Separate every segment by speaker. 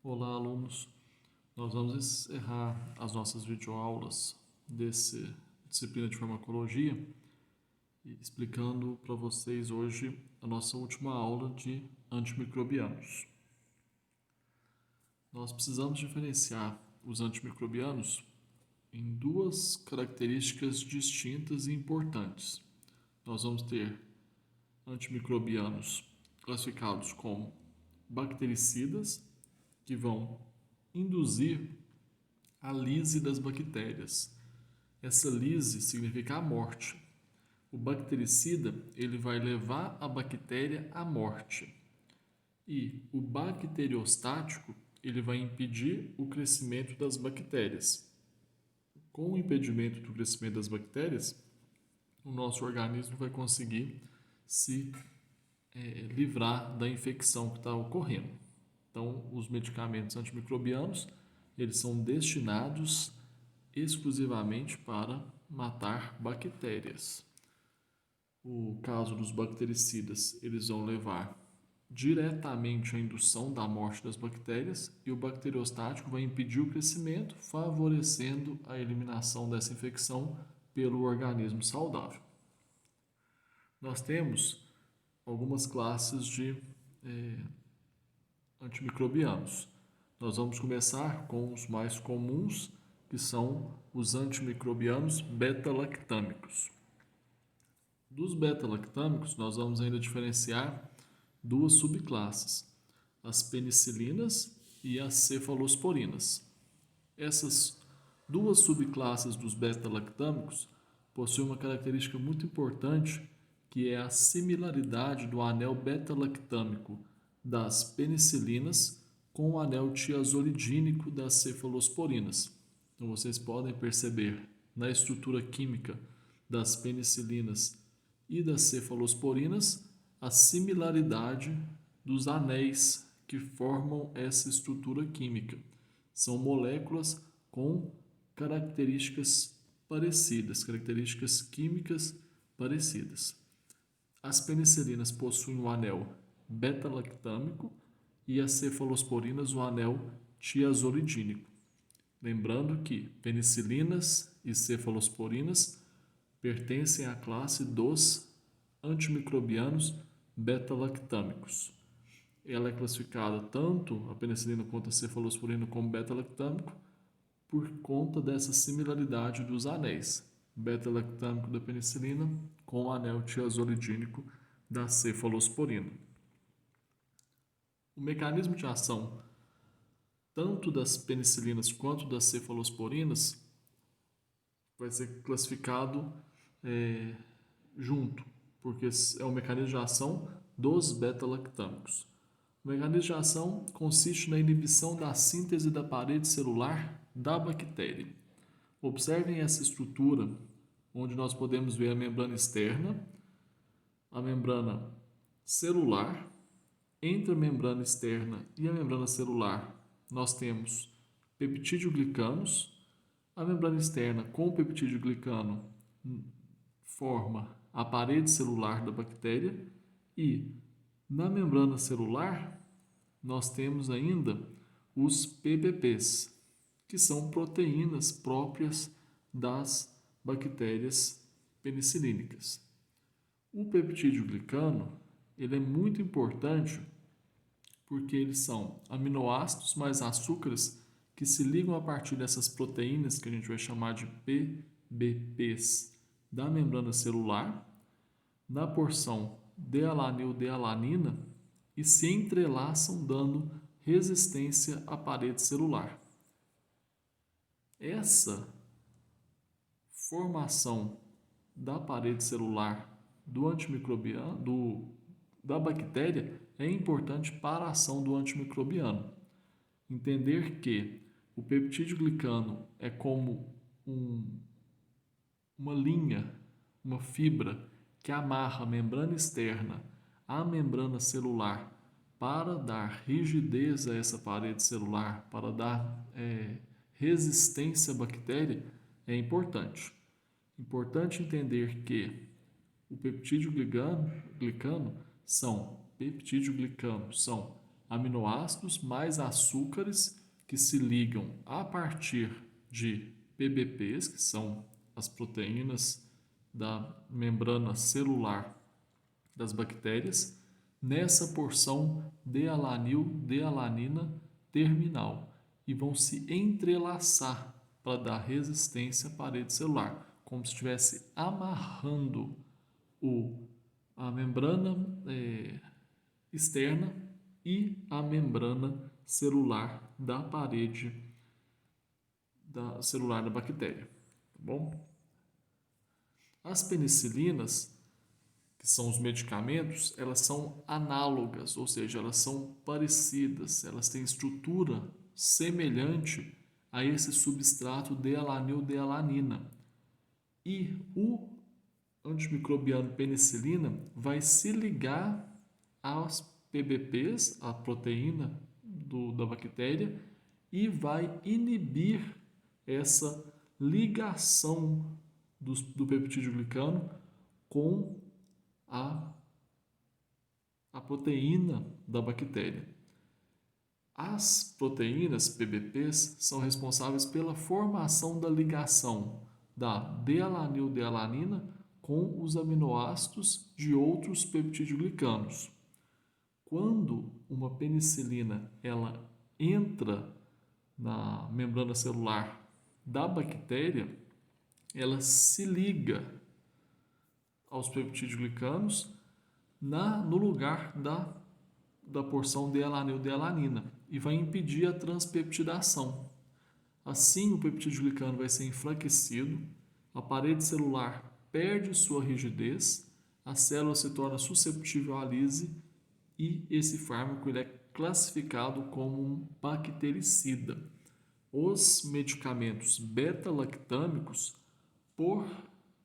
Speaker 1: Olá, alunos. Nós vamos encerrar as nossas videoaulas dessa disciplina de farmacologia e explicando para vocês hoje a nossa última aula de antimicrobianos. Nós precisamos diferenciar os antimicrobianos em duas características distintas e importantes. Nós vamos ter antimicrobianos classificados como bactericidas, que vão induzir a lise das bactérias. Essa lise significa a morte. O bactericida ele vai levar a bactéria à morte. E o bacteriostático ele vai impedir o crescimento das bactérias. Com o impedimento do crescimento das bactérias, o nosso organismo vai conseguir se livrar da infecção que está ocorrendo. Então, os medicamentos antimicrobianos eles são destinados exclusivamente para matar bactérias. O caso dos bactericidas, eles vão levar diretamente à indução da morte das bactérias e o bacteriostático vai impedir o crescimento, favorecendo a eliminação dessa infecção pelo organismo saudável. Nós temos algumas classes de antimicrobianos. Nós vamos começar com os mais comuns, que são os antimicrobianos beta-lactâmicos. Dos beta-lactâmicos, nós vamos ainda diferenciar duas subclasses, as penicilinas e as cefalosporinas. Essas duas subclasses dos beta-lactâmicos possuem uma característica muito importante, que é a similaridade do anel beta-lactâmico das penicilinas com o anel tiazolidínico das cefalosporinas. Então vocês podem perceber na estrutura química das penicilinas e das cefalosporinas a similaridade dos anéis que formam essa estrutura química. São moléculas com características parecidas, características químicas parecidas. As penicilinas possuem o anel beta-lactâmico e as cefalosporinas o anel tiazolidínico. Lembrando que penicilinas e cefalosporinas pertencem à classe dos antimicrobianos beta-lactâmicos. Ela é classificada tanto a penicilina quanto a cefalosporina como beta-lactâmico por conta dessa similaridade dos anéis beta-lactâmico da penicilina com o anel tiazolidínico da cefalosporina. O mecanismo de ação tanto das penicilinas quanto das cefalosporinas vai ser classificado junto, porque é o mecanismo de ação dos beta-lactâmicos. O mecanismo de ação consiste na inibição da síntese da parede celular da bactéria. Observem essa estrutura, onde nós podemos ver a membrana externa, a membrana celular. Entre a membrana externa e a membrana celular, nós temos peptídeo-glicanos. A membrana externa com o peptídeo-glicano forma a parede celular da bactéria e na membrana celular nós temos ainda os PBPs, que são proteínas próprias das bactérias penicilínicas. O peptídeo-glicano ele é muito importante porque eles são aminoácidos mais açúcares que se ligam a partir dessas proteínas que a gente vai chamar de PBPs da membrana celular, na porção D-alanil-D-alanina e se entrelaçam dando resistência à parede celular. Essa formação da parede celular do antimicrobiano, da bactéria, é importante para a ação do antimicrobiano. Entender que o peptídeo-glicano é como uma linha, uma fibra que amarra a membrana externa à membrana celular para dar rigidez a essa parede celular, para dar resistência à bactéria, é importante. Importante entender que o peptídeo-glicano são aminoácidos mais açúcares que se ligam a partir de PBPs, que são as proteínas da membrana celular das bactérias, nessa porção dealanil-dealanina terminal e vão se entrelaçar para dar resistência à parede celular, como se estivesse amarrando a membrana externa e a membrana celular da parede celular da bactéria. Tá bom? As penicilinas, que são os medicamentos, elas são análogas, ou seja, elas são parecidas, elas têm estrutura semelhante a esse substrato dealanil-dealanina. E o antimicrobiano penicilina vai se ligar às PBPs, a proteína da bactéria, e vai inibir essa ligação do peptídeo glicano com a proteína da bactéria. As proteínas PBPs são responsáveis pela formação da ligação da dealanil-dealanina com os aminoácidos de outros peptidoglicanos. Quando uma penicilina ela entra na membrana celular da bactéria, ela se liga aos peptidoglicanos no lugar da porção dealanil-dealanina e vai impedir a transpeptidação. Assim, o peptidoglicano vai ser enfraquecido, a parede celular perde sua rigidez, a célula se torna susceptível à lise e esse fármaco ele é classificado como um bactericida. Os medicamentos beta-lactâmicos, por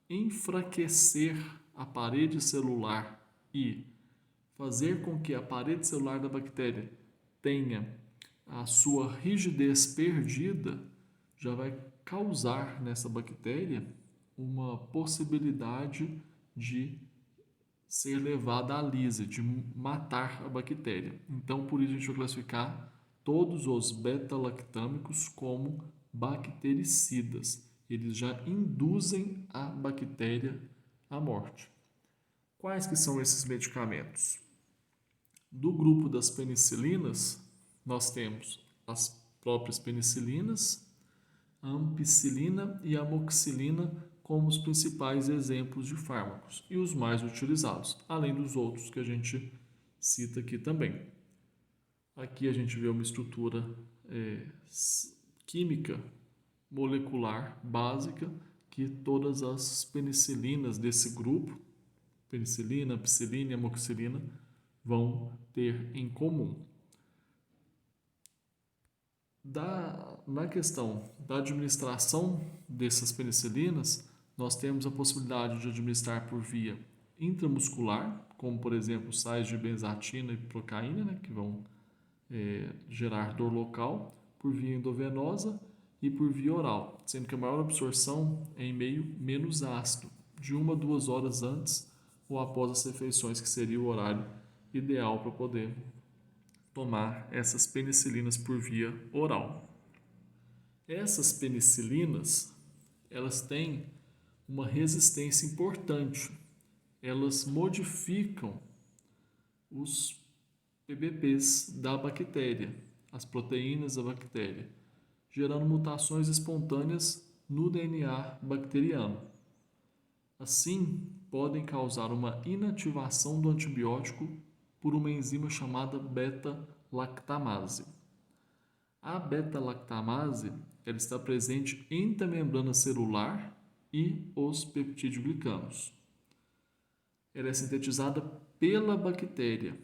Speaker 1: enfraquecer a parede celular e fazer com que a parede celular da bactéria tenha a sua rigidez perdida, já vai causar nessa bactéria uma possibilidade de ser levada à lise, de matar a bactéria. Então, por isso a gente vai classificar todos os beta-lactâmicos como bactericidas. Eles já induzem a bactéria à morte. Quais que são esses medicamentos? Do grupo das penicilinas, nós temos as próprias penicilinas, a ampicilina e a amoxicilina como os principais exemplos de fármacos e os mais utilizados, além dos outros que a gente cita aqui também. Aqui a gente vê uma estrutura química molecular básica que todas as penicilinas desse grupo, penicilina, ampicilina e amoxicilina, vão ter em comum. Na questão da administração dessas penicilinas, nós temos a possibilidade de administrar por via intramuscular, como por exemplo sais de benzatina e procaína, né, que vão gerar dor local, por via endovenosa e por via oral, sendo que a maior absorção é em meio menos ácido, de 1 a 2 horas antes ou após as refeições, que seria o horário ideal para poder tomar essas penicilinas por via oral. Essas penicilinas, elas têm uma resistência importante. Elas modificam os PBPs da bactéria, as proteínas da bactéria, gerando mutações espontâneas no DNA bacteriano. Assim, podem causar uma inativação do antibiótico por uma enzima chamada beta-lactamase. A beta-lactamase ela está presente entre a membrana celular e os peptidoglicanos. Ela é sintetizada pela bactéria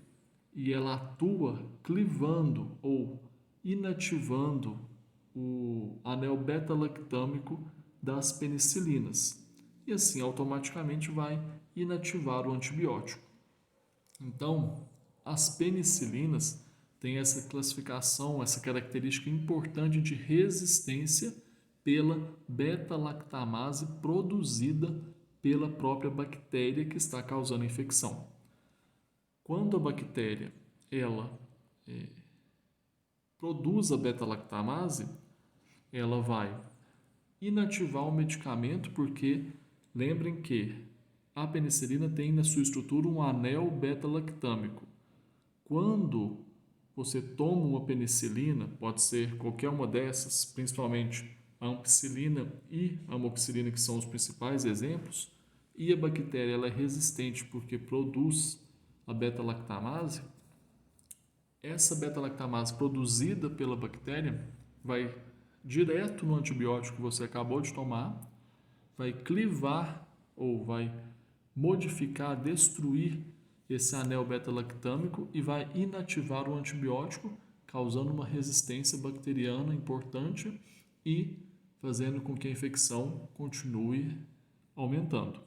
Speaker 1: e ela atua clivando ou inativando o anel beta-lactâmico das penicilinas e assim automaticamente vai inativar o antibiótico. Então, as penicilinas têm essa classificação, essa característica importante de resistência pela beta-lactamase produzida pela própria bactéria que está causando a infecção. Quando a bactéria ela produz a beta-lactamase, ela vai inativar o medicamento, porque lembrem que a penicilina tem na sua estrutura um anel beta-lactâmico. Quando você toma uma penicilina, pode ser qualquer uma dessas, principalmente a ampicilina e a amoxicilina, que são os principais exemplos, e a bactéria ela é resistente porque produz a beta-lactamase, essa beta-lactamase produzida pela bactéria vai direto no antibiótico que você acabou de tomar, vai clivar ou vai modificar, destruir esse anel beta-lactâmico e vai inativar o antibiótico, causando uma resistência bacteriana importante e fazendo com que a infecção continue aumentando.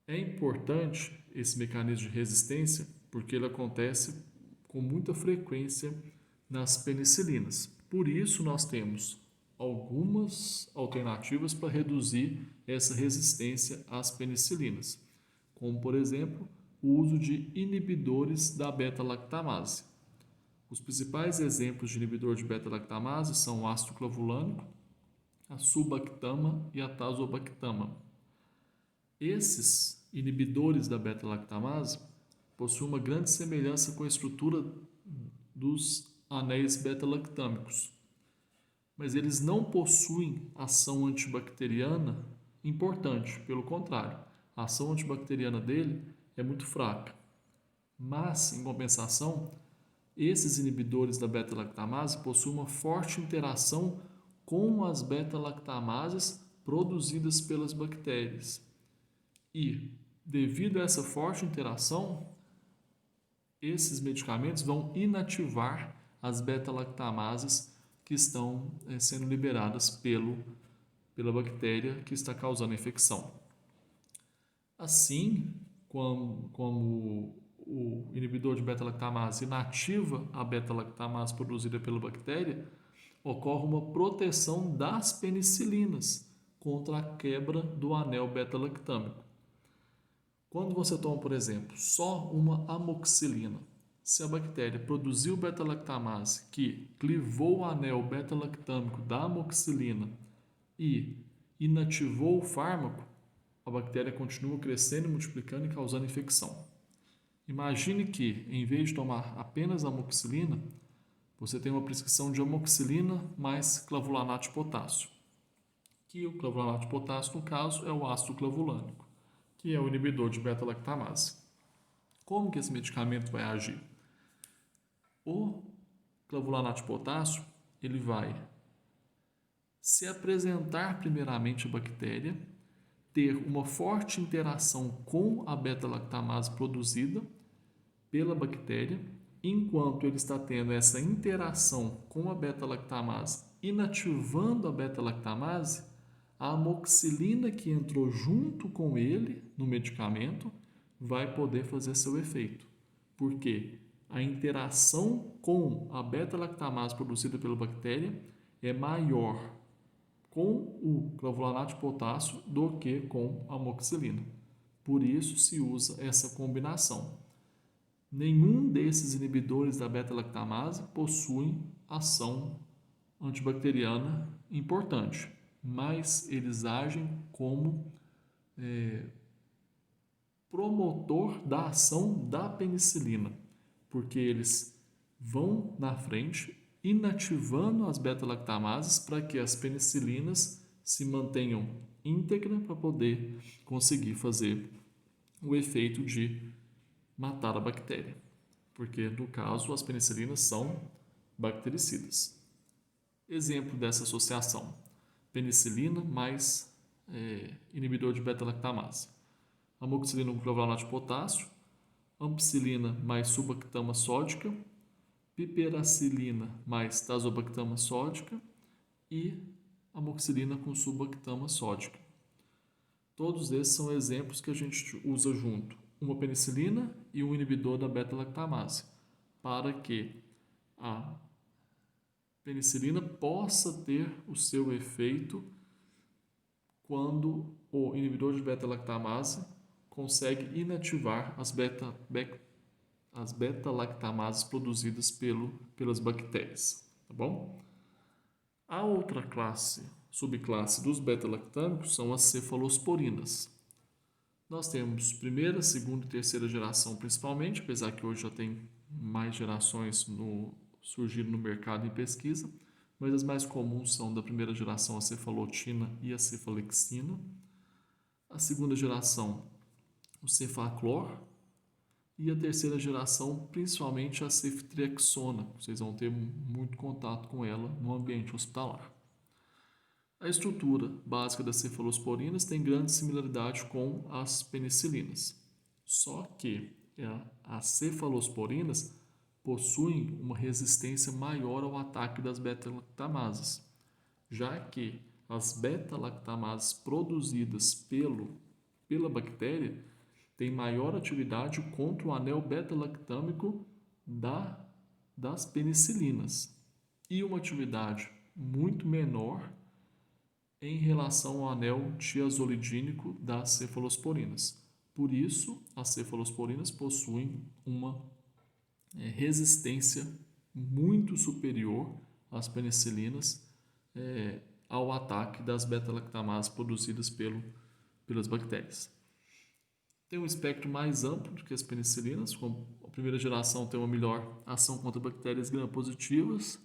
Speaker 1: É importante esse mecanismo de resistência porque ele acontece com muita frequência nas penicilinas. Por isso, nós temos algumas alternativas para reduzir essa resistência às penicilinas, como, por exemplo, o uso de inibidores da beta-lactamase. Os principais exemplos de inibidor de beta-lactamase são o ácido clavulânico, a sulbactama e a tazobactama. Esses inibidores da beta-lactamase possuem uma grande semelhança com a estrutura dos anéis beta-lactâmicos, mas eles não possuem ação antibacteriana importante, pelo contrário, a ação antibacteriana dele é muito fraca. Mas, em compensação, esses inibidores da beta-lactamase possuem uma forte interação com as beta-lactamases produzidas pelas bactérias. E, devido a essa forte interação, esses medicamentos vão inativar as beta-lactamases que estão sendo liberadas pela bactéria que está causando a infecção. Assim, como o inibidor de beta-lactamase inativa a beta-lactamase produzida pela bactéria, ocorre uma proteção das penicilinas contra a quebra do anel beta-lactâmico. Quando você toma, por exemplo, só uma amoxicilina, se a bactéria produziu beta-lactamase que clivou o anel beta-lactâmico da amoxicilina e inativou o fármaco, a bactéria continua crescendo, multiplicando e causando infecção. Imagine que, em vez de tomar apenas amoxicilina, você tem uma prescrição de amoxicilina mais clavulanato de potássio, que o clavulanato de potássio, no caso, é o ácido clavulânico, que é o inibidor de beta-lactamase. Como que esse medicamento vai agir? O clavulanato de potássio, ele vai se apresentar primeiramente à bactéria, ter uma forte interação com a beta-lactamase produzida pela bactéria, enquanto ele está tendo essa interação com a beta-lactamase, inativando a beta-lactamase, a amoxicilina que entrou junto com ele no medicamento vai poder fazer seu efeito. Porque a interação com a beta-lactamase produzida pela bactéria é maior com o clavulanato de potássio do que com a amoxicilina. Por isso se usa essa combinação. Nenhum desses inibidores da beta-lactamase possuem ação antibacteriana importante, mas eles agem como promotor da ação da penicilina, porque eles vão na frente inativando as beta-lactamases para que as penicilinas se mantenham íntegras para poder conseguir fazer o efeito de matar a bactéria, porque no caso as penicilinas são bactericidas. Exemplo dessa associação: penicilina mais inibidor de beta-lactamase, amoxicilina com clavulanato de potássio, ampicilina mais sulbactama sódica, piperacilina mais tazobactama sódica e amoxicilina com sulbactama sódica. Todos esses são exemplos que a gente usa junto, uma penicilina e um inibidor da beta-lactamase, para que a penicilina possa ter o seu efeito quando o inibidor de beta-lactamase consegue inativar as beta-lactamases produzidas pelas bactérias, tá bom? A outra subclasse dos beta-lactâmicos são as cefalosporinas. Nós temos primeira, segunda e terceira geração principalmente, apesar que hoje já tem mais gerações surgindo no mercado em pesquisa, mas as mais comuns são da primeira geração a cefalotina e a cefalexina. A segunda geração, o cefaclor, e a terceira geração, principalmente a ceftriaxona. Vocês vão ter muito contato com ela no ambiente hospitalar. A estrutura básica das cefalosporinas tem grande similaridade com as penicilinas. Só que as cefalosporinas possuem uma resistência maior ao ataque das beta-lactamases, já que as beta-lactamases produzidas pela bactéria têm maior atividade contra o anel beta-lactâmico das penicilinas e uma atividade muito menor em relação ao anel tiazolidínico das cefalosporinas. Por isso, as cefalosporinas possuem uma resistência muito superior às penicilinas ao ataque das beta-lactamases produzidas pelas bactérias. Tem um espectro mais amplo do que as penicilinas, como a primeira geração tem uma melhor ação contra bactérias gram-positivas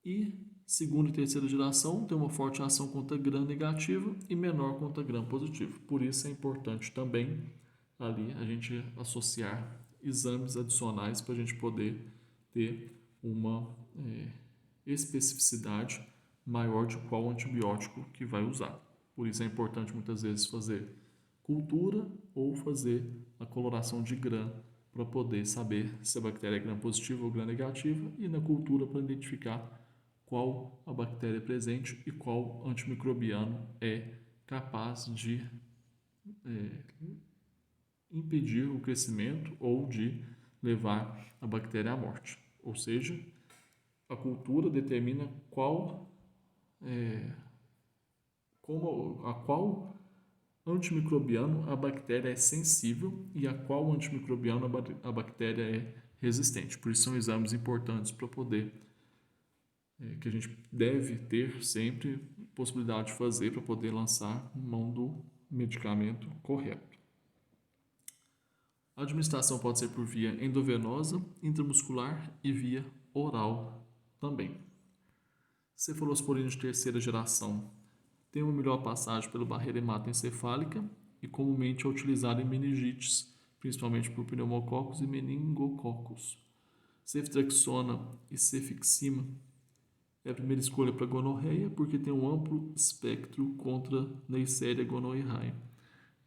Speaker 1: e segunda e terceira geração tem uma forte ação contra gram-negativa e menor contra gram-positivo. Por isso é importante também ali a gente associar exames adicionais para a gente poder ter uma especificidade maior de qual antibiótico que vai usar. Por isso é importante muitas vezes fazer cultura ou fazer a coloração de gram para poder saber se a bactéria é gram-positiva ou gram-negativa e na cultura para identificar qual a bactéria presente e qual antimicrobiano é capaz de impedir o crescimento ou de levar a bactéria à morte. Ou seja, a cultura determina qual antimicrobiano a bactéria é sensível e a qual antimicrobiano a bactéria é resistente. Por isso são exames importantes para poder que a gente deve ter sempre possibilidade de fazer para poder lançar mão do medicamento correto. A administração pode ser por via endovenosa, intramuscular e via oral também. Cefalosporina de terceira geração tem uma melhor passagem pela barreira hematoencefálica e comumente é utilizada em meningites, principalmente por pneumococos e meningococos. Ceftriaxona e cefixima é a primeira escolha para gonorreia porque tem um amplo espectro contra Neisseria gonorrhoeae.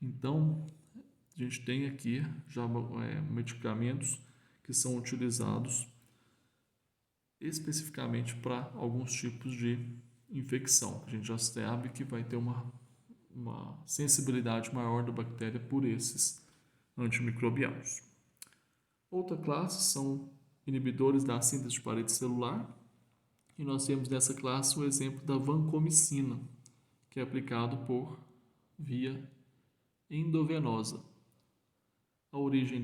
Speaker 1: Então, a gente tem aqui já medicamentos que são utilizados especificamente para alguns tipos de infecção. A gente já sabe que vai ter uma sensibilidade maior da bactéria por esses antimicrobianos. Outra classe são inibidores da síntese de parede celular. E nós temos nessa classe o exemplo da vancomicina, que é aplicado por via endovenosa. A origem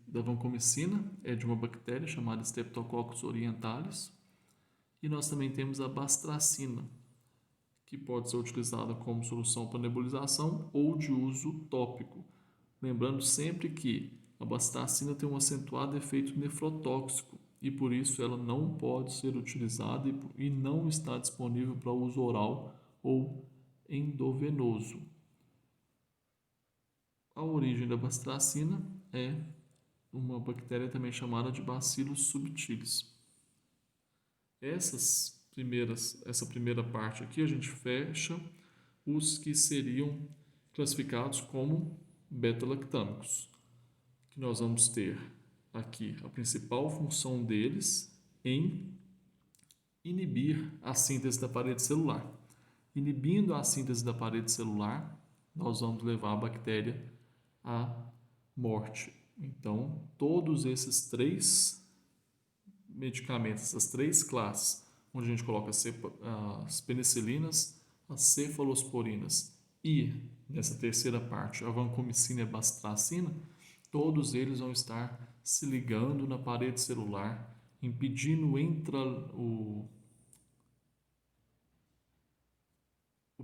Speaker 1: da vancomicina é de uma bactéria chamada Streptococcus orientalis. E nós também temos a bastracina, que pode ser utilizada como solução para nebulização ou de uso tópico. Lembrando sempre que a bastracina tem um acentuado efeito nefrotóxico e por isso ela não pode ser utilizada e não está disponível para uso oral ou endovenoso. A origem da bastracina é uma bactéria também chamada de Bacillus subtilis. Essa primeira parte aqui a gente fecha os que seriam classificados como beta-lactâmicos, que nós vamos ter aqui a principal função deles em inibir a síntese da parede celular. Inibindo a síntese da parede celular, nós vamos levar a bactéria à morte. Então, todos esses três medicamentos, essas três classes, onde a gente coloca as penicilinas, as cefalosporinas e, nessa terceira parte, a vancomicina e a bastracina, todos eles vão estar se ligando na parede celular, impedindo o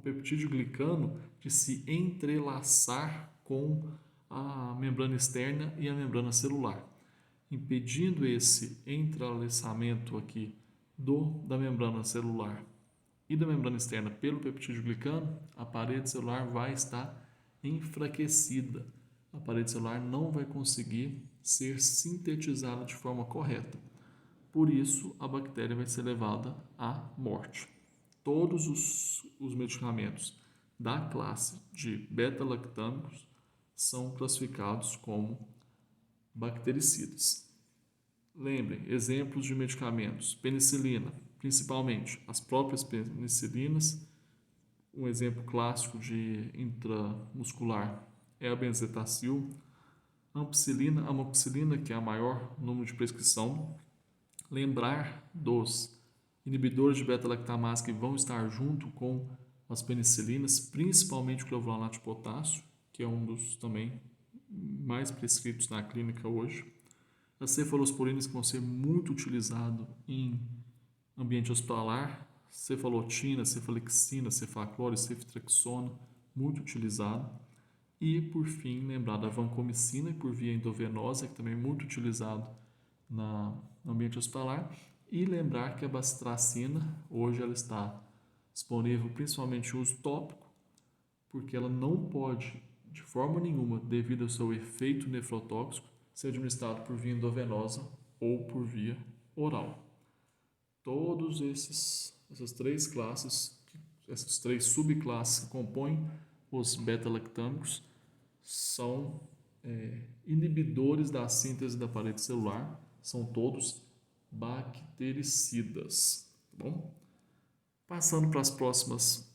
Speaker 1: peptídeo glicano de se entrelaçar com a membrana externa e a membrana celular, impedindo esse entrelaçamento aqui da membrana celular e da membrana externa pelo peptídeo glicano. A parede celular vai estar enfraquecida. A parede celular não vai conseguir ser sintetizada de forma correta. Por isso, a bactéria vai ser levada à morte. Todos os medicamentos da classe de beta-lactâmicos são classificados como bactericidas. Lembrem, exemplos de medicamentos: penicilina, principalmente as próprias penicilinas. Um exemplo clássico de intramuscular é a benzetacil. Ampicilina, amoxicilina, que é a maior número de prescrição. Lembrar dos inibidores de beta-lactamase que vão estar junto com as penicilinas, principalmente o clovulanato de potássio, que é um dos também mais prescritos na clínica hoje. As cefalosporinas, que vão ser muito utilizadas em ambiente hospitalar, cefalotina, cefalexina, cefaclor, ceftriaxona, muito utilizado. E, por fim, lembrar da vancomicina, por via endovenosa, que também é muito utilizado no ambiente hospitalar. E lembrar que a bacitracina, hoje ela está disponível principalmente em uso tópico, porque ela não pode, de forma nenhuma, devido ao seu efeito nefrotóxico, ser administrado por via endovenosa ou por via oral. Todos essas três classes, essas três subclasses que compõem os beta-lactâmicos, são inibidores da síntese da parede celular, são todos bactericidas. Tá bom? Passando para as próximas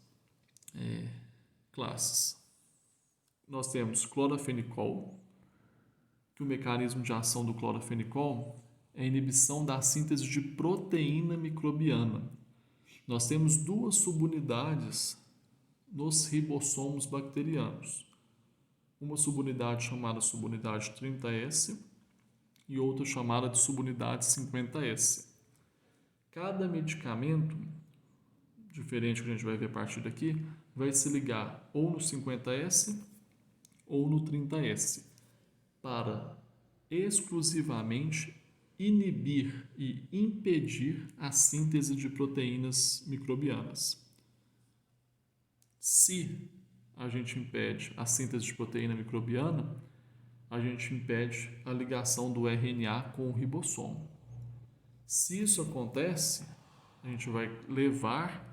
Speaker 1: classes. Nós temos clorafenicol, que o mecanismo de ação do clorafenicol é a inibição da síntese de proteína microbiana. Nós temos duas subunidades nos ribossomos bacterianos. Uma subunidade chamada subunidade 30S e outra chamada de subunidade 50S. Cada medicamento, diferente que a gente vai ver a partir daqui, vai se ligar ou no 50S ou no 30S para exclusivamente inibir e impedir a síntese de proteínas microbianas. Se a gente impede a síntese de proteína microbiana, a gente impede a ligação do RNA com o ribossomo. Se isso acontece, a gente vai levar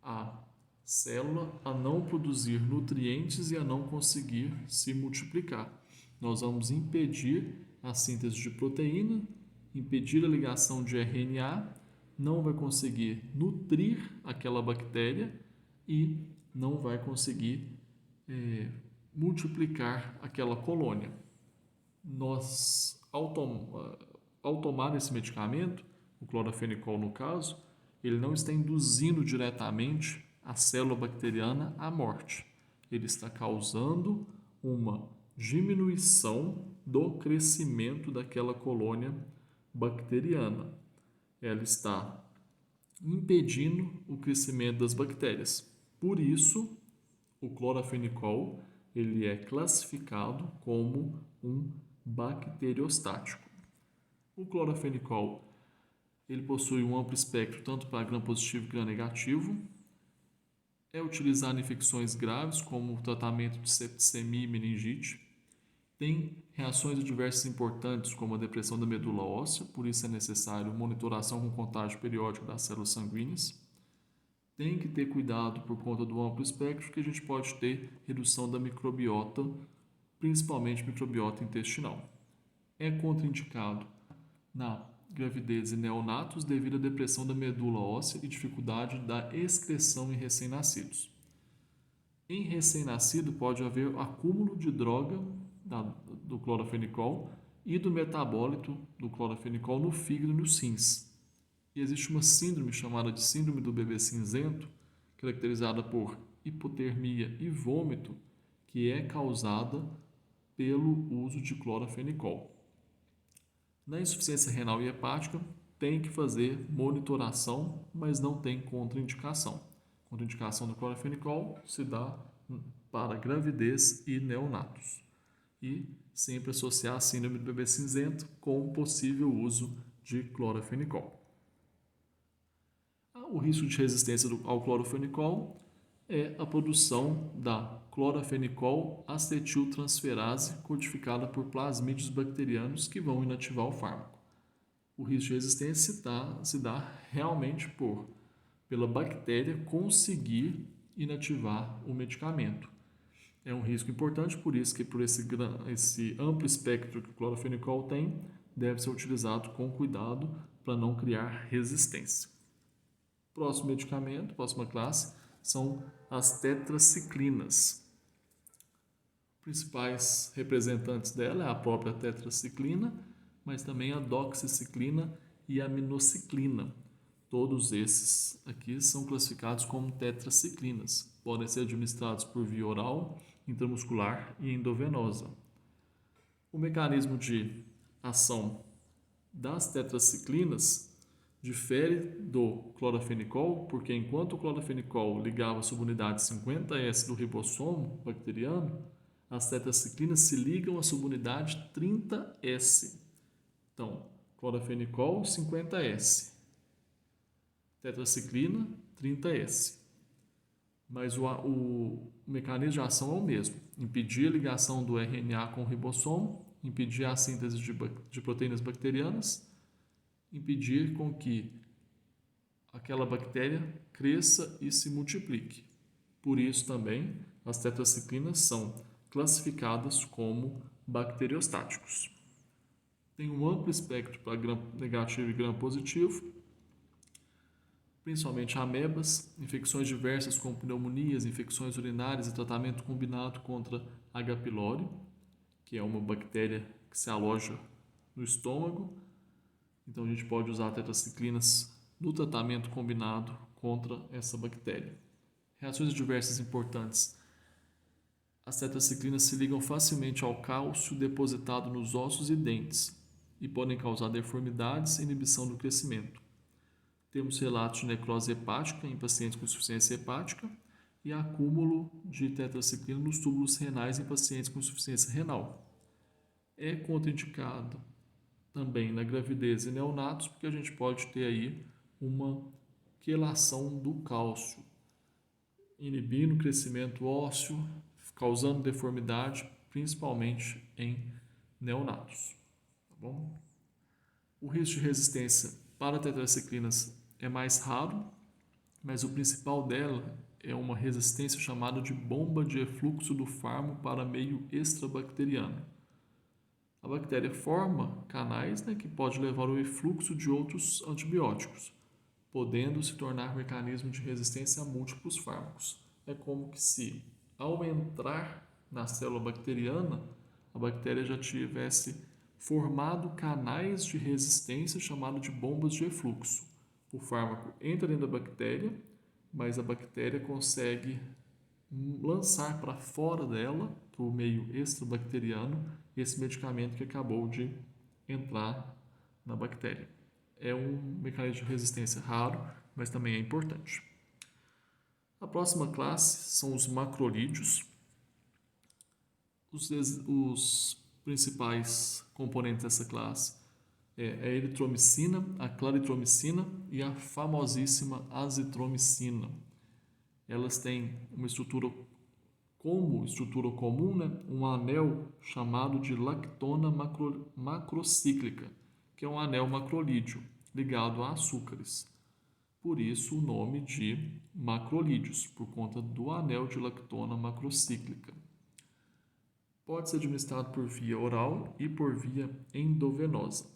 Speaker 1: a célula a não produzir nutrientes e a não conseguir se multiplicar. Nós vamos impedir a síntese de proteína, impedir a ligação de RNA, não vai conseguir nutrir aquela bactéria e não vai conseguir multiplicar aquela colônia. Nós, ao tomar esse medicamento, o clorafenicol no caso, ele não está induzindo diretamente a célula bacteriana à morte. Ele está causando uma diminuição do crescimento daquela colônia bacteriana. Ela está impedindo o crescimento das bactérias. Por isso, o clorafenicol ele é classificado como um bacteriostático. O clorafenicol ele possui um amplo espectro tanto para gram-positivo e gram-negativo. É utilizado em infecções graves como o tratamento de septicemia e meningite. Tem reações adversas importantes como a depressão da medula óssea, por isso é necessário monitoração com contagem periódica das células sanguíneas. Tem que ter cuidado por conta do amplo espectro que a gente pode ter redução da microbiota, principalmente microbiota intestinal. É contraindicado na gravidez e neonatos devido à depressão da medula óssea e dificuldade da excreção em recém-nascidos. Em recém-nascido pode haver acúmulo de droga do clorafenicol e do metabólito do clorafenicol no fígado e nos rins. E existe uma síndrome chamada de síndrome do bebê cinzento, caracterizada por hipotermia e vômito, que é causada pelo uso de clorafenicol. Na insuficiência renal e hepática, tem que fazer monitoração, mas não tem contraindicação. Contraindicação do clorofenicol se dá para gravidez e neonatos. E sempre associar a síndrome do bebê cinzento com o possível uso de clorofenicol. O risco de resistência ao clorofenicol é a produção da clorofenicol acetiltransferase codificada por plasmídeos bacterianos que vão inativar o fármaco. O risco de resistência se dá realmente pela bactéria conseguir inativar o medicamento. É um risco importante, por isso que por esse amplo espectro que o clorofenicol tem, deve ser utilizado com cuidado para não criar resistência. Próximo medicamento, próxima classe, são as tetraciclinas. Principais representantes dela é a própria tetraciclina, mas também a doxiciclina e a minoxiclina. Todos esses aqui são classificados como tetraciclinas. Podem ser administrados por via oral, intramuscular e endovenosa. O mecanismo de ação das tetraciclinas difere do clorofenicol, porque enquanto o clorofenicol ligava a subunidade 50S do ribossomo bacteriano, as tetraciclinas se ligam à subunidade 30S. Então, clorofenicol 50S, tetraciclina 30S. Mas o mecanismo de ação é o mesmo: impedir a ligação do RNA com o ribossomo, impedir a síntese de proteínas bacterianas, impedir com que aquela bactéria cresça e se multiplique. Por isso também as tetraciclinas são classificadas como bacteriostáticos. Tem um amplo espectro para gram negativo e gram positivo, principalmente amebas, infecções diversas como pneumonias, infecções urinárias e tratamento combinado contra H. pylori, que é uma bactéria que se aloja no estômago. Então a gente pode usar tetraciclinas no tratamento combinado contra essa bactéria. Reações adversas importantes. As tetraciclinas se ligam facilmente ao cálcio depositado nos ossos e dentes e podem causar deformidades e inibição do crescimento. Temos relatos de necrose hepática em pacientes com insuficiência hepática e acúmulo de tetraciclina nos túbulos renais em pacientes com insuficiência renal. É contraindicado também na gravidez e neonatos, porque a gente pode ter aí uma quelação do cálcio, inibindo o crescimento ósseo, causando deformidade, principalmente em neonatos. Tá bom? O risco de resistência para tetraciclinas é mais raro, mas o principal dela é uma resistência chamada de bomba de efluxo do fármaco para meio extrabacteriano. A bactéria forma canais, que pode levar ao efluxo de outros antibióticos, podendo se tornar mecanismo de resistência a múltiplos fármacos. É como que se, ao entrar na célula bacteriana, a bactéria já tivesse formado canais de resistência chamados de bombas de efluxo. O fármaco entra dentro da bactéria, mas a bactéria consegue lançar para fora dela, para o meio extrabacteriano, esse medicamento que acabou de entrar na bactéria. É um mecanismo de resistência raro, mas também é importante. A próxima classe são os macrolídeos. Os principais componentes dessa classe é a eritromicina, a claritromicina e a famosíssima azitromicina. Elas têm uma estrutura comum, um anel chamado de lactona macrocíclica, que é um anel macrolídeo ligado a açúcares. Por isso o nome de macrolídeos, por conta do anel de lactona macrocíclica. Pode ser administrado por via oral e por via endovenosa.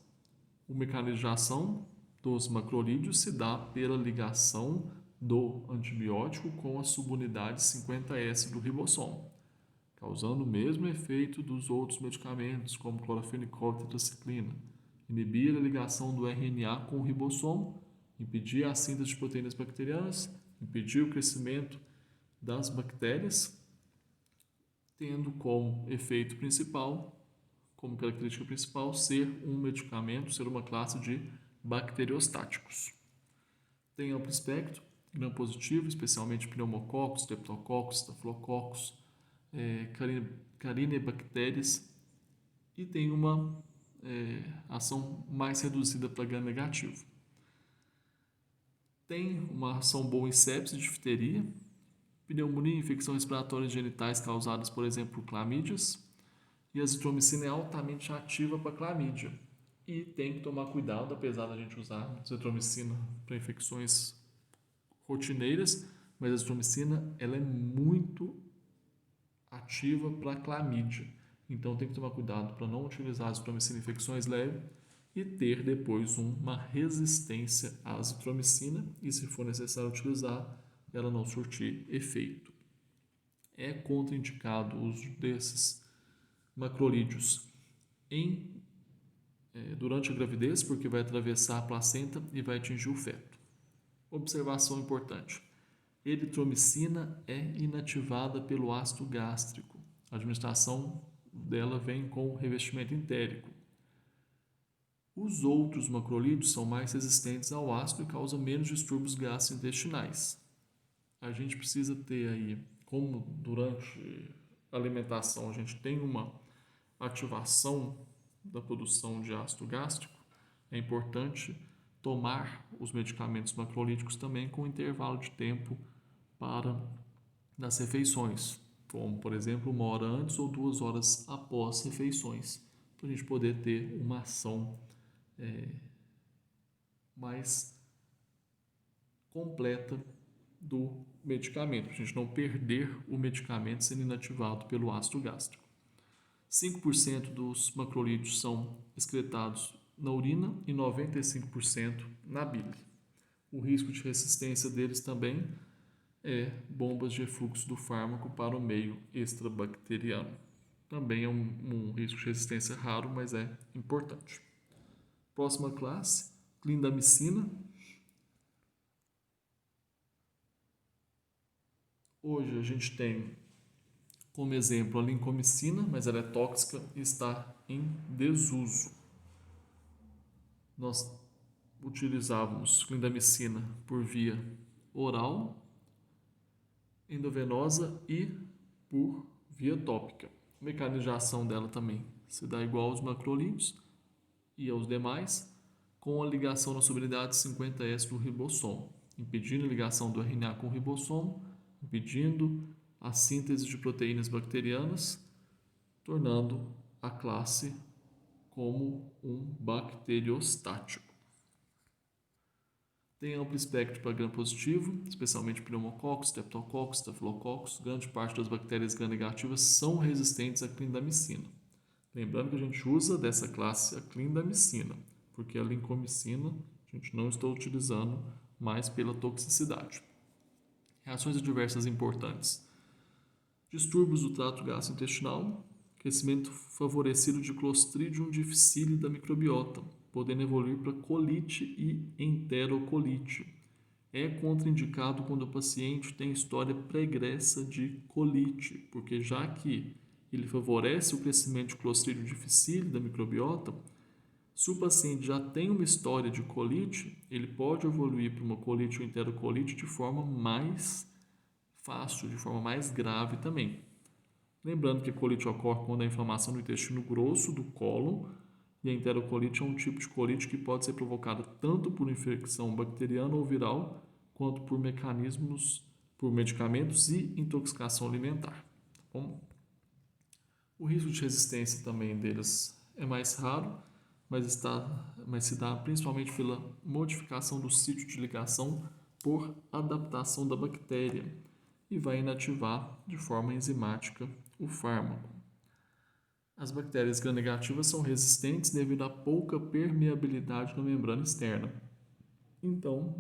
Speaker 1: O mecanismo de ação dos macrolídeos se dá pela ligação do antibiótico com a subunidade 50S do ribossomo, causando o mesmo efeito dos outros medicamentos, como clorofenicol e tetraciclina. Inibir a ligação do RNA com o ribossomo, impedir a síntese de proteínas bacterianas, impedir o crescimento das bactérias, tendo como efeito principal como característica principal ser um medicamento, ser uma classe de bacteriostáticos. Tem amplo espectro, gram-positivo, especialmente pneumococos, streptococcus, stafilococos, carinibactérias, e tem uma ação mais reduzida para gram-negativo. Tem uma ação boa em sepsis, difteria, pneumonia e infecção respiratória genitais causadas, por exemplo, por clamídias, e a azitromicina é altamente ativa para clamídia. E tem que tomar cuidado, apesar da gente usar azitromicina para infecções rotineiras, mas a azitromicina ela é muito ativa para clamídia. Então tem que tomar cuidado para não utilizar a azitromicina em infecções leves e ter depois uma resistência à azitromicina e, se for necessário utilizar, ela não surtir efeito. É contraindicado o uso desses macrolídeos durante a gravidez, porque vai atravessar a placenta e vai atingir o feto. Observação importante: eritromicina é inativada pelo ácido gástrico. A administração dela vem com revestimento entérico. Os outros macrolídeos são mais resistentes ao ácido e causam menos distúrbios gastrointestinais. A gente precisa ter aí, como durante a alimentação a gente tem uma ativação da produção de ácido gástrico, é importante tomar os medicamentos macrolíticos também com intervalo de tempo para das refeições, como por exemplo 1 hora antes ou 2 horas após refeições, para a gente poder ter uma ação mais completa do medicamento, para a gente não perder o medicamento sendo inativado pelo ácido gástrico. 5% dos macrolídeos são excretados na urina e 95% na bile. O risco de resistência deles também é bombas de efluxo do fármaco para o meio extrabacteriano. Também é um risco de resistência raro, mas é importante. Próxima classe, clindamicina. Hoje a gente tem como exemplo a lincomicina, mas ela é tóxica e está em desuso. Nós utilizávamos clindamicina por via oral, endovenosa e por via tópica. O mecanismo de ação dela também se dá igual aos macrolídeos e aos demais, com a ligação na subunidade 50S do ribossomo, impedindo a ligação do RNA com o ribossomo, impedindo a síntese de proteínas bacterianas, tornando a classe como um bacteriostático. Tem amplo espectro para gram-positivo, especialmente pneumococos, streptococcus, stafilococos. Grande parte das bactérias gram-negativas são resistentes à clindamicina. Lembrando que a gente usa dessa classe a clindamicina, porque a lincomicina a gente não está utilizando mais pela toxicidade. Reações adversas importantes: distúrbios do trato gastrointestinal, crescimento favorecido de Clostridium difficile da microbiota, podendo evoluir para colite e enterocolite. É contraindicado quando o paciente tem história pregressa de colite, porque já que ele favorece o crescimento de Clostridium difficile da microbiota, se o paciente já tem uma história de colite, ele pode evoluir para uma colite ou enterocolite de forma mais fácil, de forma mais grave também. Lembrando que a colite ocorre quando há inflamação do intestino grosso, do cólon, e a enterocolite é um tipo de colite que pode ser provocada tanto por infecção bacteriana ou viral, quanto por medicamentos e intoxicação alimentar. Tá bom? O risco de resistência também deles é mais raro, mas se dá principalmente pela modificação do sítio de ligação por adaptação da bactéria e vai inativar de forma enzimática o fármaco. As bactérias gram-negativas são resistentes devido à pouca permeabilidade na membrana externa. Então,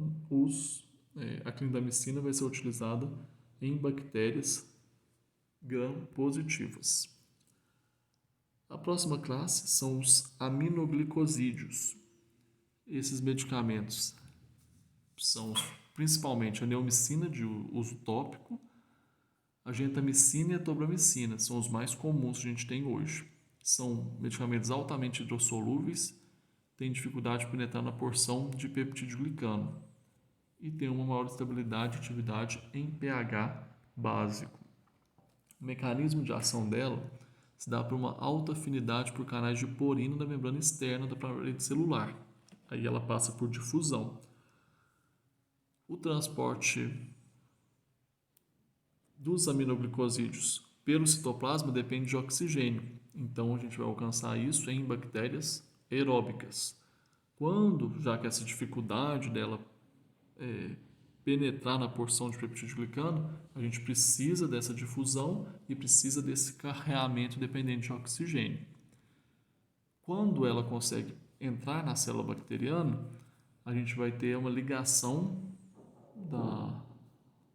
Speaker 1: a clindamicina vai ser utilizada em bactérias gram-positivas. A próxima classe são os aminoglicosídeos. Esses medicamentos são principalmente a neomicina de uso tópico, a gentamicina e a tobramicina, são os mais comuns que a gente tem hoje. são medicamentos altamente hidrossolúveis, têm dificuldade de penetrar na porção de peptidoglicano e têm uma maior estabilidade e atividade em pH básico. O mecanismo de ação dela se dá por uma alta afinidade por canais de porina da membrana externa da parede celular. Aí ela passa por difusão. O transporte dos aminoglicosídeos pelo citoplasma depende de oxigênio. Então a gente vai alcançar isso em bactérias aeróbicas. Quando, já que essa dificuldade dela penetrar na porção de peptidoglicano, a gente precisa dessa difusão e precisa desse carreamento dependente de oxigênio. Quando ela consegue entrar na célula bacteriana, a gente vai ter uma ligação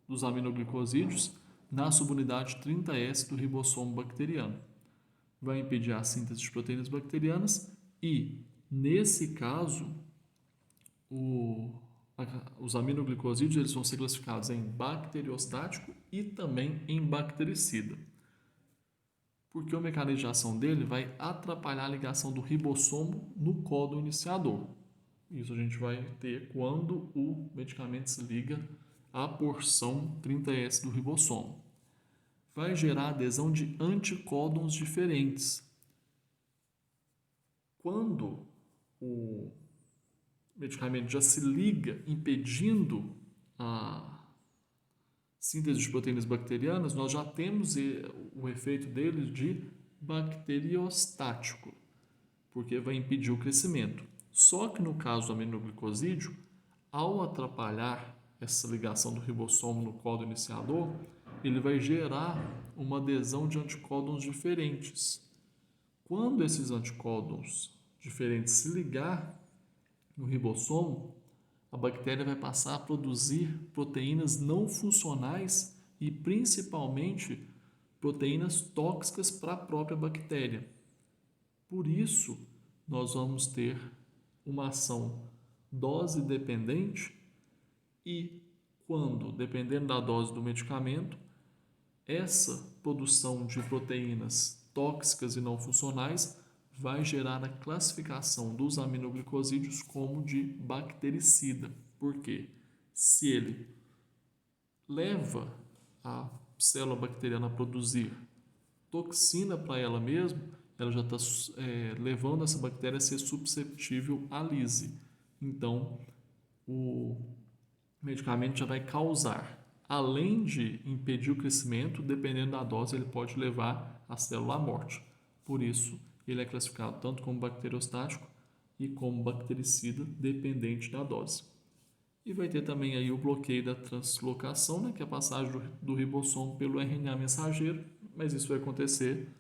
Speaker 1: dos aminoglicosídeos na subunidade 30S do ribossomo bacteriano. Vai impedir a síntese de proteínas bacterianas e, nesse caso, os aminoglicosídeos eles vão ser classificados em bacteriostático e também em bactericida. Porque o mecanismo de ação dele vai atrapalhar a ligação do ribossomo no códon iniciador. Isso a gente vai ter quando o medicamento se liga à porção 30S do ribossomo. Vai gerar adesão de anticódons diferentes. Quando o medicamento já se liga impedindo a síntese de proteínas bacterianas, nós já temos o efeito dele de bacteriostático, porque vai impedir o crescimento. Só que no caso do aminoglicosídeo, ao atrapalhar essa ligação do ribossomo no códon iniciador, ele vai gerar uma adesão de anticódons diferentes. Quando esses anticódons diferentes se ligar no ribossomo, a bactéria vai passar a produzir proteínas não funcionais e principalmente proteínas tóxicas para a própria bactéria. Por isso, nós vamos ter uma ação dose dependente e quando, dependendo da dose do medicamento, essa produção de proteínas tóxicas e não funcionais vai gerar a classificação dos aminoglicosídeos como de bactericida. Por quê? Se ele leva a célula bacteriana a produzir toxina para ela mesma, ela já está levando essa bactéria a ser susceptível à lise. Então, o medicamento já vai causar, além de impedir o crescimento, dependendo da dose, ele pode levar a célula à morte. Por isso, ele é classificado tanto como bacteriostático e como bactericida, dependente da dose. E vai ter também aí o bloqueio da translocação, né, que é a passagem do ribossomo pelo RNA mensageiro, mas isso vai acontecer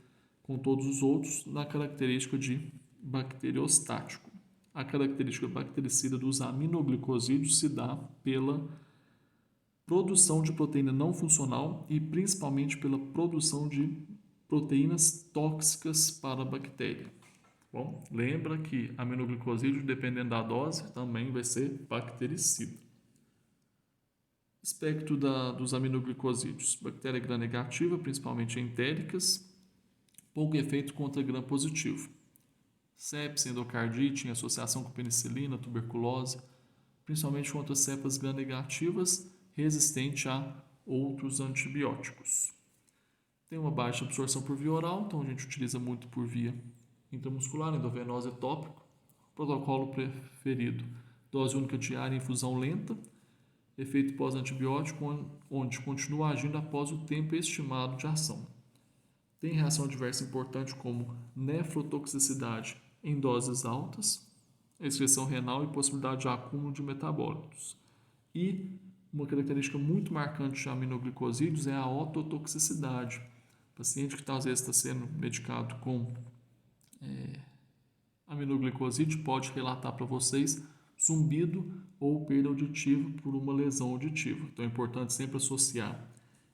Speaker 1: com todos os outros na característica de bacteriostático. A característica bactericida dos aminoglicosídeos se dá pela produção de proteína não funcional e principalmente pela produção de proteínas tóxicas para a bactéria. Bom, lembra que aminoglicosídeo, dependendo da dose, também vai ser bactericida. Espectro dos aminoglicosídeos. Bactéria gram-negativa, principalmente entéricas, pouco efeito contra gram-positivo. Sepse, endocardite, em associação com penicilina, tuberculose, principalmente contra cepas gram-negativas, resistente a outros antibióticos. Tem uma baixa absorção por via oral, então a gente utiliza muito por via intramuscular, endovenosa e tópico. Protocolo preferido: dose única diária, infusão lenta, efeito pós-antibiótico, onde continua agindo após o tempo estimado de ação. Tem reação adversa importante como nefrotoxicidade em doses altas, excreção renal e possibilidade de acúmulo de metabólitos. E uma característica muito marcante de aminoglicosídeos é a ototoxicidade. O paciente que às vezes está sendo medicado com aminoglicosídeo pode relatar para vocês zumbido ou perda auditiva por uma lesão auditiva. Então é importante sempre associar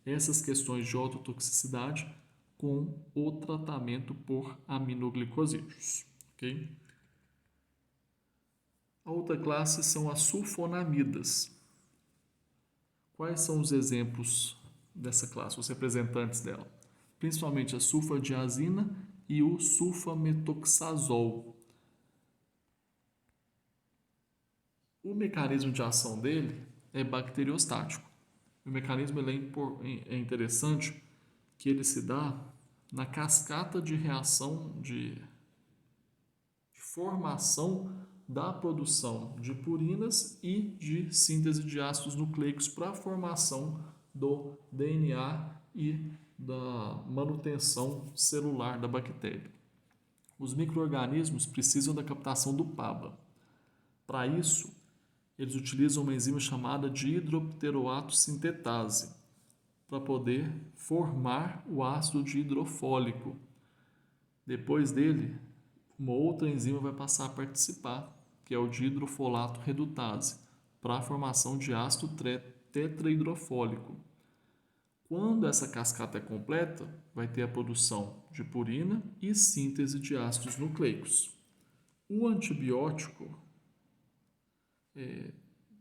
Speaker 1: essas questões de ototoxicidade com o tratamento por aminoglicosídeos. Okay? A outra classe são as sulfonamidas. Quais são os exemplos dessa classe, os representantes dela? Principalmente a sulfadiazina e o sulfametoxazol. O mecanismo de ação dele é bacteriostático. O mecanismo ele é interessante que ele se dá na cascata de reação de formação da produção de purinas e de síntese de ácidos nucleicos para a formação do DNA e da manutenção celular da bactéria. Os micro-organismos precisam da captação do PABA. Para isso, eles utilizam uma enzima chamada de hidropteroato sintetase para poder formar o ácido dihidrofólico. Depois dele, uma outra enzima vai passar a participar, que é o dihidrofolato redutase, para a formação de ácido tetrahidrofólico. Quando essa cascata é completa, vai ter a produção de purina e síntese de ácidos nucleicos. O antibiótico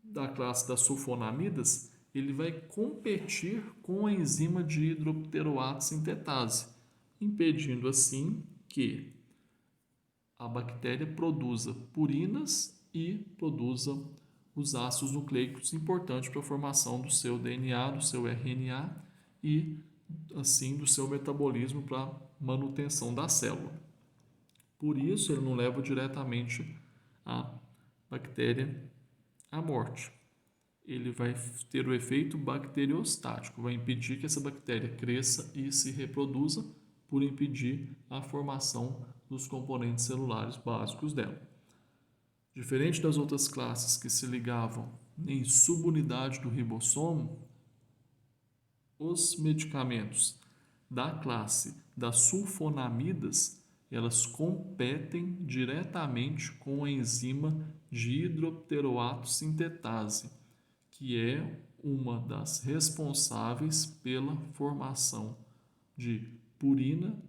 Speaker 1: da classe das sulfonamidas, ele vai competir com a enzima de hidropteroato sintetase, impedindo assim que a bactéria produza purinas e produza os ácidos nucleicos importantes para a formação do seu DNA, do seu RNA e, assim, do seu metabolismo para a manutenção da célula. Por isso, ele não leva diretamente a bactéria à morte. Ele vai ter o efeito bacteriostático, vai impedir que essa bactéria cresça e se reproduza por impedir a formação dos componentes celulares básicos dela. Diferente das outras classes que se ligavam em subunidade do ribossomo, os medicamentos da classe das sulfonamidas, elas competem diretamente com a enzima de hidropteroato sintetase, que é uma das responsáveis pela formação de purina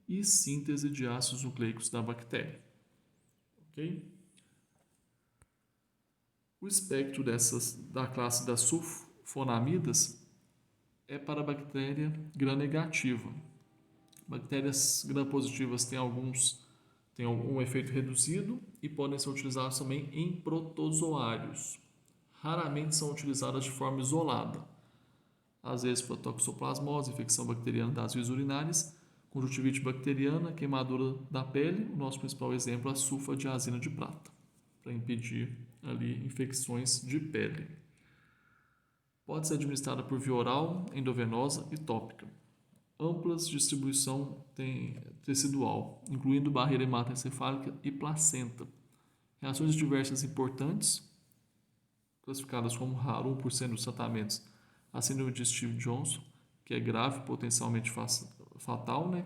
Speaker 1: e síntese de ácidos nucleicos da bactéria. Ok? O espectro da classe das sulfonamidas é para a bactéria gram-negativa. Bactérias gram-positivas têm um efeito reduzido e podem ser utilizadas também em protozoários. Raramente são utilizadas de forma isolada, às vezes para toxoplasmose, infecção bacteriana das vias urinárias, conjuntivite bacteriana, queimadura da pele. O nosso principal exemplo é a sulfadiazina de prata, para impedir ali infecções de pele. Pode ser administrada por via oral, endovenosa e tópica. Amplas distribuição tecidual, incluindo barreira hematoencefálica e placenta. Reações diversas importantes, classificadas como raro, 1% dos tratamentos, a síndrome de Stevens-Johnson, que é grave, potencialmente fatal, né?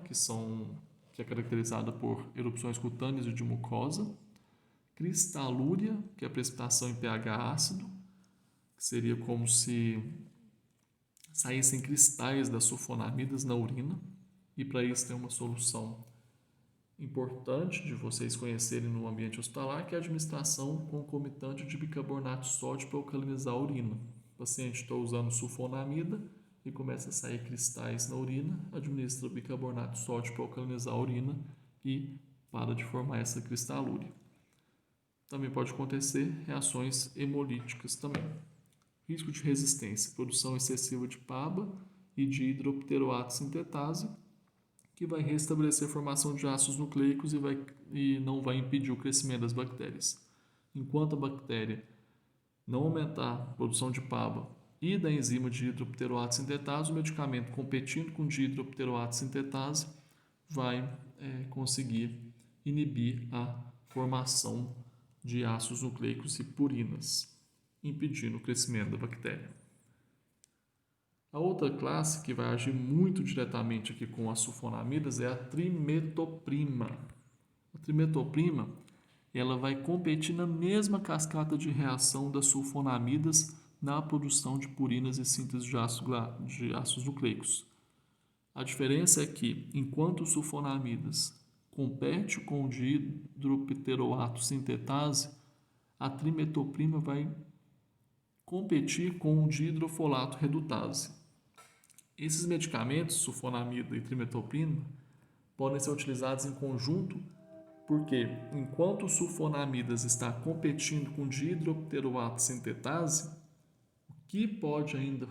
Speaker 1: que é caracterizada por erupções cutâneas e de mucosa. Cristalúria, que é a precipitação em pH ácido, que seria como se saíssem cristais das sulfonamidas na urina, e para isso tem uma solução importante de vocês conhecerem no ambiente hospitalar, que é a administração concomitante de bicarbonato de sódio para alcalinizar a urina. O paciente está usando sulfonamida e começa a sair cristais na urina, administra bicarbonato de sódio para alcalinizar a urina e para de formar essa cristalúria. Também pode acontecer reações hemolíticas também. Risco de resistência, produção excessiva de PABA e de hidropteroato sintetase, que vai restabelecer a formação de ácidos nucleicos e não vai impedir o crescimento das bactérias. Enquanto a bactéria não aumentar a produção de PABA e da enzima de hidropteroato sintetase, o medicamento competindo com dihidropteroato sintetase vai conseguir inibir a formação de ácidos nucleicos e purinas, impedindo o crescimento da bactéria. A outra classe que vai agir muito diretamente aqui com as sulfonamidas é a trimetoprima. A trimetoprima, ela vai competir na mesma cascata de reação das sulfonamidas na produção de purinas e síntese de ácidos nucleicos. A diferença é que, enquanto os sulfonamidas compete com o dihidropteroato sintetase, a trimetoprima vai competir com o dihidrofolato redutase. Esses medicamentos, sulfonamida e trimetoprima, podem ser utilizados em conjunto, porque enquanto o sulfonamidas está competindo com dihidropteroato sintetase, o que pode ainda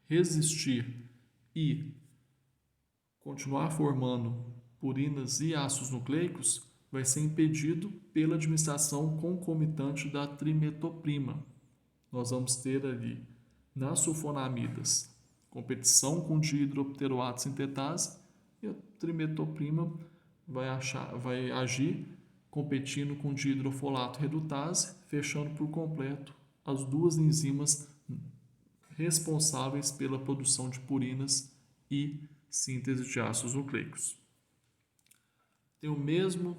Speaker 1: resistir e continuar formando purinas e ácidos nucleicos vai ser impedido pela administração concomitante da trimetoprima. Nós vamos ter ali nas sulfonamidas competição com dihidropteroato sintetase e a trimetoprima vai agir competindo com dihidrofolato redutase, fechando por completo as duas enzimas responsáveis pela produção de purinas e síntese de ácidos nucleicos. Tem o mesmo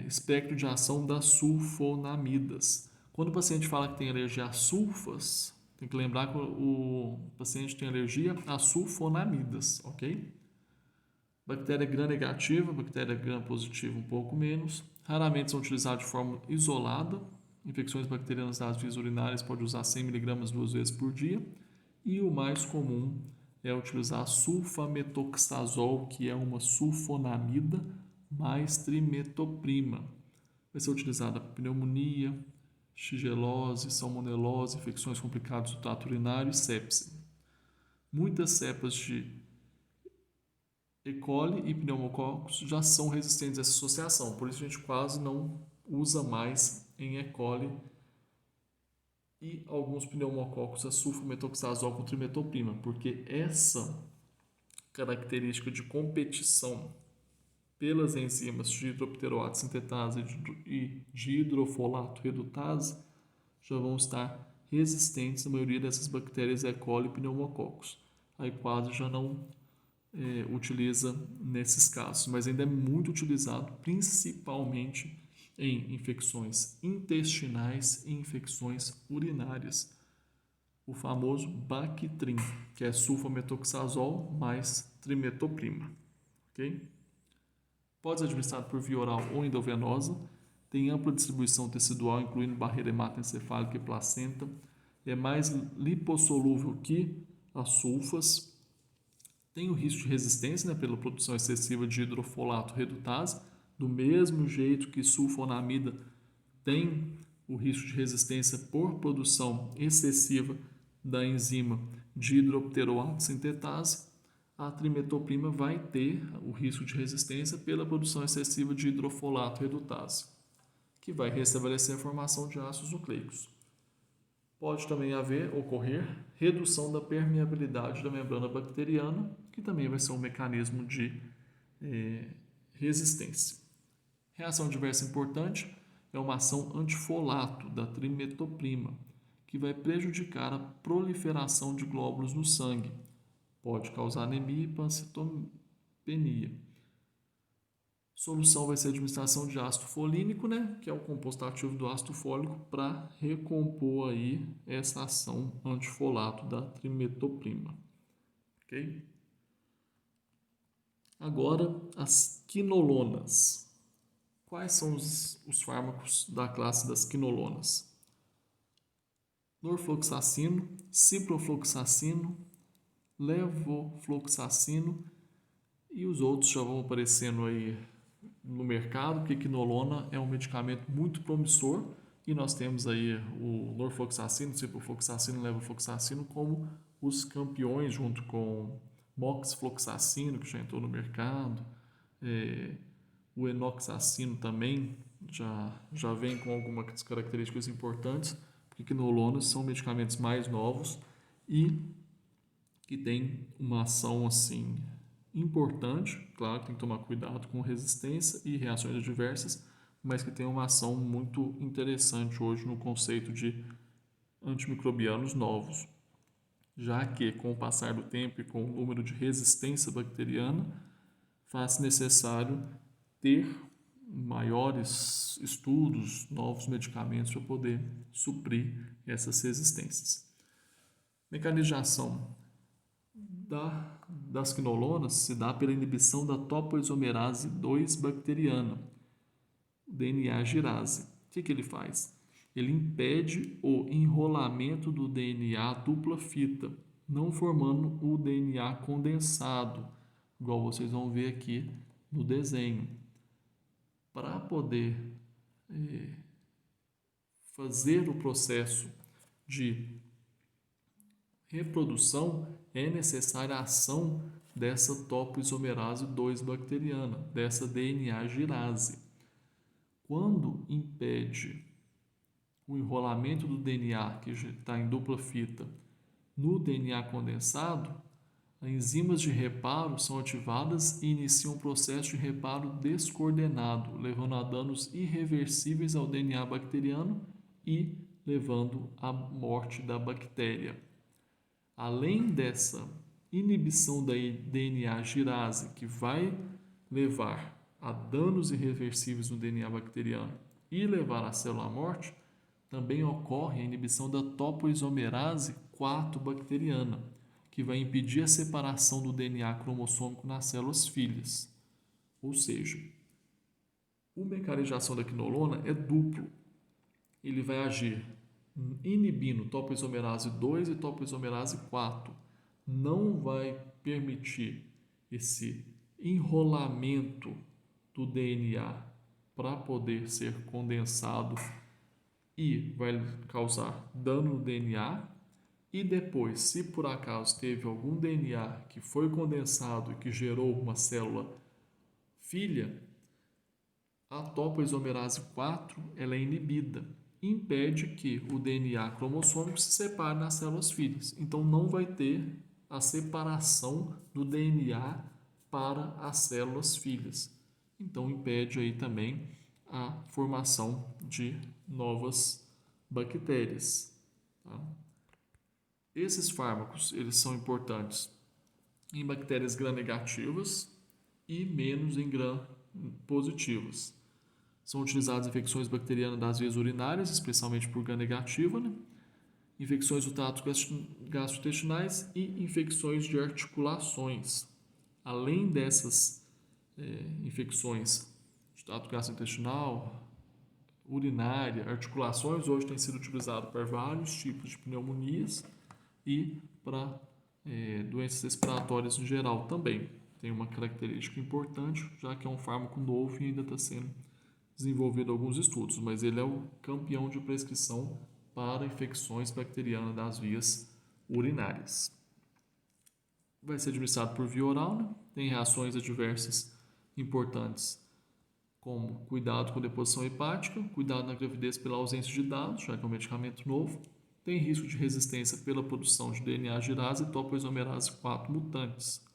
Speaker 1: espectro de ação das sulfonamidas. Quando o paciente fala que tem alergia a sulfas, tem que lembrar que o paciente tem alergia a sulfonamidas, ok? Bactéria gram-negativa, bactéria gram-positiva um pouco menos. Raramente são utilizados de forma isolada. Infecções bacterianas das vias urinárias pode usar 100 mg 2 vezes por dia. E o mais comum é utilizar sulfametoxazol, que é uma sulfonamida mais trimetoprima. Vai ser utilizada para pneumonia, shigelose, salmonelose, infecções complicadas do trato urinário e sepse. Muitas cepas de E. coli e pneumococos já são resistentes a essa associação, por isso a gente quase não usa mais em E. coli e alguns pneumococos a sulfametoxazol com trimetoprima, porque essa característica de competição pelas enzimas dihidropteroato sintetase e dihidrofolato redutase já vão estar resistentes à maioria dessas bactérias E. coli e pneumococos. Aí quase já não utiliza nesses casos, mas ainda é muito utilizado, principalmente em infecções intestinais e infecções urinárias. O famoso Bactrim, que é sulfametoxazol mais trimetoprima. Okay? Pode ser administrado por via oral ou endovenosa, tem ampla distribuição tecidual, incluindo barreira hematoencefálica e placenta, é mais lipossolúvel que as sulfas, tem o risco de resistência, pela produção excessiva de hidrofolato redutase, do mesmo jeito que sulfonamida tem o risco de resistência por produção excessiva da enzima dihidropteroato sintetase, a trimetoprima vai ter o risco de resistência pela produção excessiva de hidrofolato redutase, que vai restabelecer a formação de ácidos nucleicos. Pode também ocorrer redução da permeabilidade da membrana bacteriana, que também vai ser um mecanismo de resistência. Reação adversa importante é uma ação antifolato da trimetoprima, que vai prejudicar a proliferação de glóbulos no sangue. Pode causar anemia e pancitopenia. Solução vai ser a administração de ácido folínico, que é o composto ativo do ácido fólico, para recompor aí essa ação antifolato da trimetoprima. Ok? Agora, as quinolonas. Quais são os fármacos da classe das quinolonas? Norfloxacino, ciprofloxacino, levofloxacino e os outros já vão aparecendo aí no mercado, porque quinolona é um medicamento muito promissor e nós temos aí o norfloxacino, ciprofloxacino, levofloxacino como os campeões, junto com moxifloxacino, que já entrou no mercado, o enoxacino também já vem com algumas características importantes, porque quinolonas são medicamentos mais novos e que têm uma ação assim importante, claro que tem que tomar cuidado com resistência e reações adversas, mas que tem uma ação muito interessante hoje no conceito de antimicrobianos novos, já que com o passar do tempo e com o número de resistência bacteriana, faz necessário ter maiores estudos, novos medicamentos para poder suprir essas resistências. Mecanismo de ação das quinolonas se dá pela inibição da topoisomerase 2 bacteriana, o DNA girase. O que ele faz? Ele impede o enrolamento do DNA dupla fita, não formando o DNA condensado, igual vocês vão ver aqui no desenho. Para poder fazer o processo de reprodução, é necessária a ação dessa topoisomerase 2 bacteriana, dessa DNA girase. Quando impede o enrolamento do DNA, que está em dupla fita, no DNA condensado, enzimas de reparo são ativadas e iniciam um processo de reparo descoordenado, levando a danos irreversíveis ao DNA bacteriano e levando à morte da bactéria. Além dessa inibição da DNA girase, que vai levar a danos irreversíveis no DNA bacteriano e levar à célula à morte, também ocorre a inibição da topoisomerase 4 bacteriana, que vai impedir a separação do DNA cromossômico nas células filhas. Ou seja, o mecanismo de ação da quinolona é duplo. Ele vai agir inibindo topoisomerase 2 e topoisomerase 4. Não vai permitir esse enrolamento do DNA para poder ser condensado e vai causar dano no DNA. E depois, se por acaso teve algum DNA que foi condensado e que gerou uma célula filha, a topoisomerase 4 ela é inibida, impede que o DNA cromossômico se separe nas células filhas. Então não vai ter a separação do DNA para as células filhas. Então impede aí também a formação de novas bactérias. Tá? Esses fármacos eles são importantes em bactérias gram-negativas e menos em gram-positivas. São utilizados em infecções bacterianas das vias urinárias, especialmente por gram-negativa, infecções do trato gastrointestinais e infecções de articulações. Além dessas infecções de trato gastrointestinal, urinária, articulações, hoje tem sido utilizado para vários tipos de pneumonias e para doenças respiratórias em geral também. Tem uma característica importante, já que é um fármaco novo e ainda está sendo desenvolvido alguns estudos, mas ele é o campeão de prescrição para infecções bacterianas das vias urinárias. Vai ser administrado por via oral, tem reações adversas importantes, como cuidado com deposição hepática, cuidado na gravidez pela ausência de dados, já que é um medicamento novo, tem risco de resistência pela produção de DNA girase e topoisomerase 4 mutantes.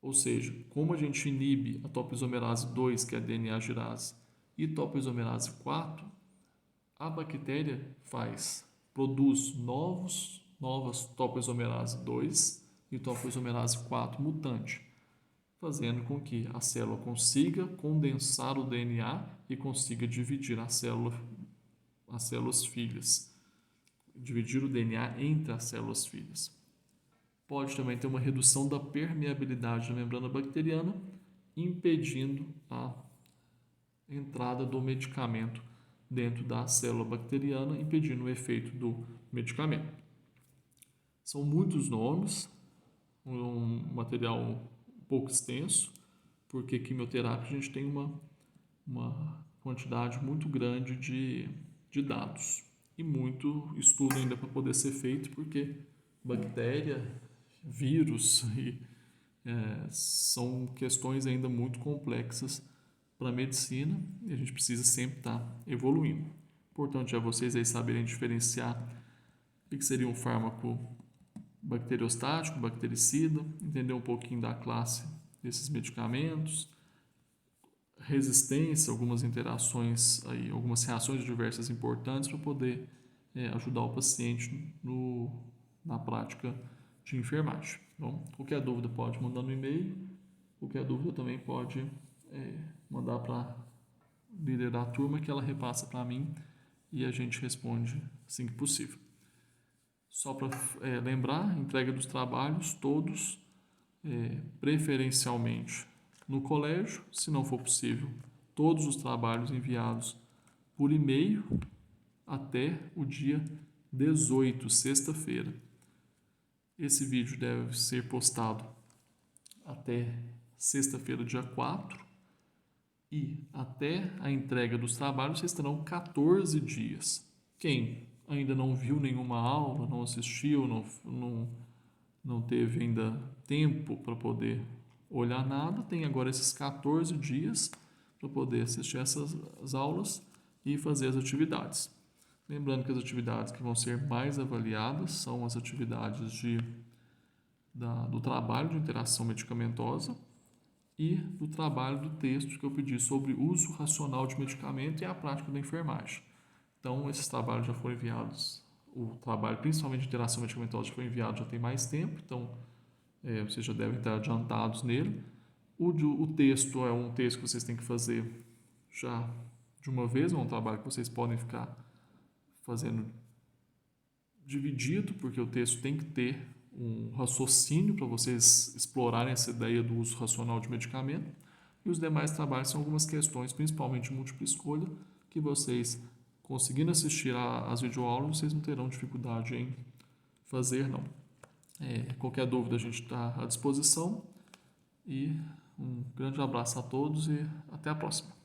Speaker 1: Ou seja, como a gente inibe a topoisomerase 2, que é a DNA girase, e topoisomerase 4, a bactéria produz novas topoisomerase 2 e topoisomerase 4 mutante, fazendo com que a célula consiga condensar o DNA e consiga dividir as células filhas, dividir o DNA entre as células filhas. Pode também ter uma redução da permeabilidade da membrana bacteriana, impedindo a entrada do medicamento dentro da célula bacteriana, impedindo o efeito do medicamento. São muitos nomes, um material um pouco extenso, porque quimioterapia a gente tem uma quantidade muito grande de dados e muito estudo ainda para poder ser feito, porque bactéria, vírus são questões ainda muito complexas para a medicina e a gente precisa sempre estar evoluindo. Importante é vocês aí saberem diferenciar o que seria um fármaco bacteriostático, bactericida, entender um pouquinho da classe desses medicamentos, resistência, algumas interações, aí, algumas reações diversas importantes para poder ajudar o paciente na prática de enfermagem. Bom, qualquer dúvida pode mandar no e-mail, qualquer dúvida também pode mandar para a líder da turma, que ela repassa para mim e a gente responde assim que possível. Só para lembrar, entrega dos trabalhos todos, preferencialmente no colégio, se não for possível, todos os trabalhos enviados por e-mail até o dia 18, sexta-feira. Esse vídeo deve ser postado até sexta-feira, dia 4, e até a entrega dos trabalhos vocês terão 14 dias. Quem ainda não viu nenhuma aula, não assistiu, não teve ainda tempo para poder olhar nada, tem agora esses 14 dias para poder assistir essas aulas e fazer as atividades. Lembrando que as atividades que vão ser mais avaliadas são as atividades do trabalho de interação medicamentosa e do trabalho do texto que eu pedi sobre uso racional de medicamento e a prática da enfermagem. Então, esses trabalhos já foram enviados, o trabalho principalmente de interação medicamentosa já foi enviado já tem mais tempo, então vocês já devem estar adiantados nele. O texto é um texto que vocês têm que fazer já de uma vez, é um trabalho que vocês podem ficar fazendo dividido, porque o texto tem que ter um raciocínio para vocês explorarem essa ideia do uso racional de medicamento. E os demais trabalhos são algumas questões, principalmente múltipla escolha, que vocês, conseguindo assistir às videoaulas, vocês não terão dificuldade em fazer, não. Qualquer dúvida a gente está à disposição. E um grande abraço a todos e até a próxima.